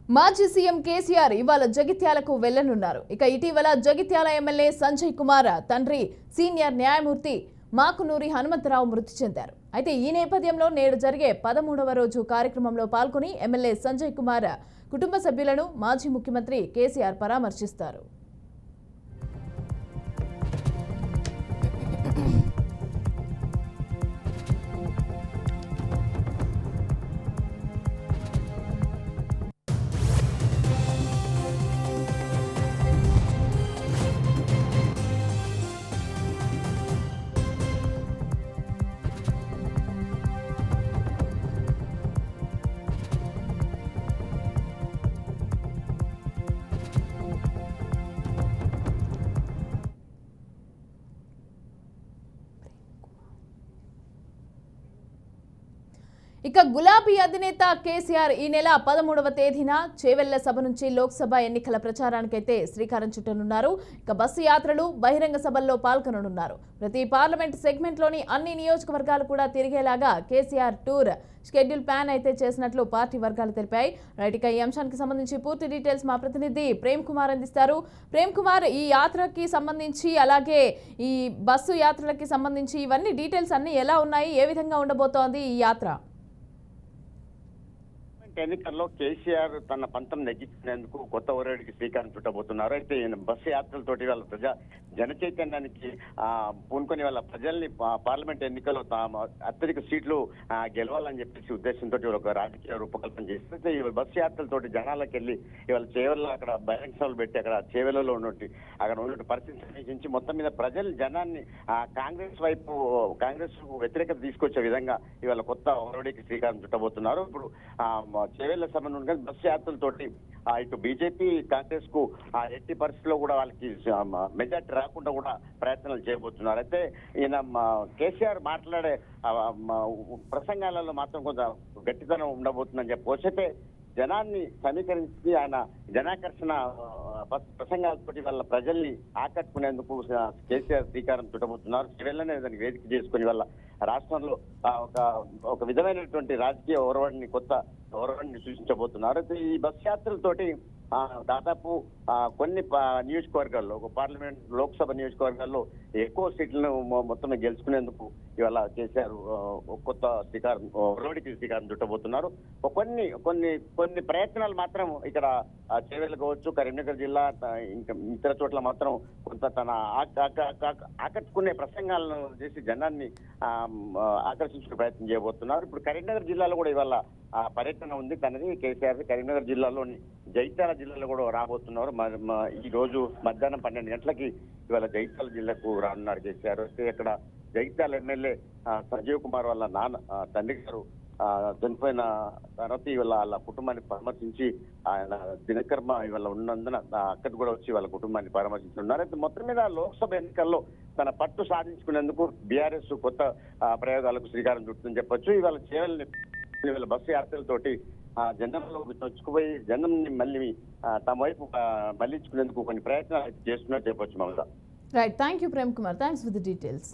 మాజీ సీఎం కేసీఆర్ ఇవాళ జగిత్యాలకు వెళ్లనున్నారు. ఇక ఇటీవల జగిత్యాల ఎమ్మెల్యే సంజయ్ కుమార్ తండ్రి సీనియర్ న్యాయమూర్తి మాకునూరి హనుమంతరావు మృతి చెందారు. అయితే ఈ నేపథ్యంలో నేడు జరిగే 13వ రోజు కార్యక్రమంలో పాల్గొని ఎమ్మెల్యే సంజయ్ కుమార్ కుటుంబ సభ్యులను మాజీ ముఖ్యమంత్రి కేసీఆర్ పరామర్శిస్తారు. ఇక గులాబీ అధినేత కేసీఆర్ ఈ నెల 13వ తేదీన చేవెళ్ల సభ నుంచి లోక్సభ ఎన్నికల ప్రచారానికైతే శ్రీకారం చుట్టనున్నారు. ఇక బస్సు యాత్రలు, బహిరంగ సభల్లో పాల్గొననున్నారు. ప్రతి పార్లమెంట్ సెగ్మెంట్లోని అన్ని నియోజకవర్గాలు కూడా తిరిగేలాగా కేసీఆర్ టూర్ షెడ్యూల్ ప్లాన్ అయితే చేసినట్లు పార్టీ వర్గాలు తెలిపాయి. రైట్, ఇక ఈ అంశానికి సంబంధించి పూర్తి డీటెయిల్స్ మా ప్రతినిధి ప్రేమ్ కుమార్ అందిస్తారు. ప్రేమ్ కుమార్, ఈ యాత్రకి సంబంధించి అలాగే ఈ బస్సు యాత్రలకి సంబంధించి ఇవన్నీ డీటెయిల్స్ అన్ని ఎలా ఉన్నాయి, ఏ విధంగా ఉండబోతోంది ఈ యాత్ర? ఎన్నికల్లో కేసీఆర్ తన పంతం నెగ్గించేందుకు కొత్త ఒరడికి శ్రీకారం చుట్టబోతున్నారు. అయితే బస్సు యాత్రలతోటి వాళ్ళ జన చైతన్యానికి పూనుకొని వాళ్ళ ప్రజల్ని పార్లమెంట్ ఎన్నికల్లో అత్యధిక సీట్లు గెలవాలని చెప్పేసి ఉద్దేశంతో ఒక రాజకీయ రూపకల్పన చేస్తే ఈ బస్సు యాత్రలతోటి జనాలకు వెళ్ళి ఇవాళ చేవెళ్ళలో అక్కడ బహిరంగ సభలు పెట్టి అక్కడ చేవెళ్ళలో అక్కడ ఉన్నట్టు పరిస్థితి సమీక్షించి మొత్తం మీద ప్రజలు జనాన్ని కాంగ్రెస్ వ్యతిరేకత తీసుకొచ్చే విధంగా ఇవాళ కొత్త ఒరడికి శ్రీకారం చుట్టబోతున్నారు. ఇప్పుడు చేవెళ్ల సంబంధం బస్సు యాత్రలతోటి ఇటు బీజేపీ కాంగ్రెస్ కు ఎట్టి పరిస్థితుల్లో కూడా వాళ్ళకి మెజార్టీ రాకుండా కూడా ప్రయత్నాలు చేయబోతున్నారు. అయితే ఈయన కేసీఆర్ మాట్లాడే ప్రసంగాలలో మాత్రం కొంత గట్టితనం ఉండబోతుందని చెప్పవచ్చు. అయితే జనాన్ని సమీకరించి ఆయన జనాకర్షణ ప్రసంగాలతోటి వాళ్ళ ప్రజల్ని ఆకట్టుకునేందుకు కేసీఆర్ శ్రీకారం చుట్టబోతున్నారు. చేవెళ్లనే దానికి వేదిక చేసుకుని వాళ్ళ రాష్ట్రంలో ఒక విధమైనటువంటి రాజకీయ కొత్త ఒరవడిని సూచించబోతున్నారు. అయితే ఈ బస్ యాత్రలతోటి దాదాపు కొన్ని నియోజకవర్గాల్లో ఒక పార్లమెంట్ లోక్సభ నియోజకవర్గాల్లో ఎక్కువ సీట్లను మొత్తం గెలుచుకునేందుకు ఇవాళ కేసీఆర్ కొత్త ఒరవడికి శ్రీకారం చుట్టబోతున్నారు. కొన్ని ప్రయత్నాలు మాత్రం ఇక్కడ చేవెళ్ల కావచ్చు, కరీంనగర్ జిల్లా ఇంకా ఇతర చోట్ల మాత్రం కొంత తన ఆకట్టుకునే ప్రసంగాలను చేసి జనాన్ని ఆకర్షించుకునే ప్రయత్నం చేయబోతున్నారు. ఇప్పుడు కరీంనగర్ జిల్లాలో కూడా ఇవాళ పర్యటన ఉంది తనది కేసీఆర్. కరీంనగర్ జిల్లాలోని జగిత్యాల జిల్లాలో కూడా రాబోతున్నారు. ఈ రోజు మధ్యాహ్నం 12 గంటలకి ఇవాళ జగిత్యాల జిల్లాకు రానున్నారు కేసీఆర్. ఇక్కడ జగిత్యాల ఎమ్మెల్యే సంజీవ్ కుమార్ వాళ్ళ తండ్రి గారు చనిపోయిన తర్వాత ఇవాళ వాళ్ళ కుటుంబాన్ని పరామర్శించి ఆయన దినకర్మ ఇవాళ ఉన్నందున అక్కడ కూడా వచ్చి వాళ్ళ కుటుంబాన్ని పరామర్శిస్తున్నారు. అయితే మొత్తం మీద లోక్సభ ఎన్నికల్లో తన పట్టు సాధించుకునేందుకు బీఆర్ఎస్ కొత్త ప్రయోగాలకు శ్రీకారం చుడుతుందని చెప్పొచ్చు. ఇవాళ చేవెళ్ళ బస్సు యాత్రలతోటి జనంలో చొచ్చుకుపోయి జనంని మళ్ళీ తమ వైపు మళ్లించుకునేందుకు కొన్ని ప్రయత్నాలు చేస్తున్నట్టు చెప్పొచ్చు. Mamata. Right, thank you Prem Kumar, thanks for the details.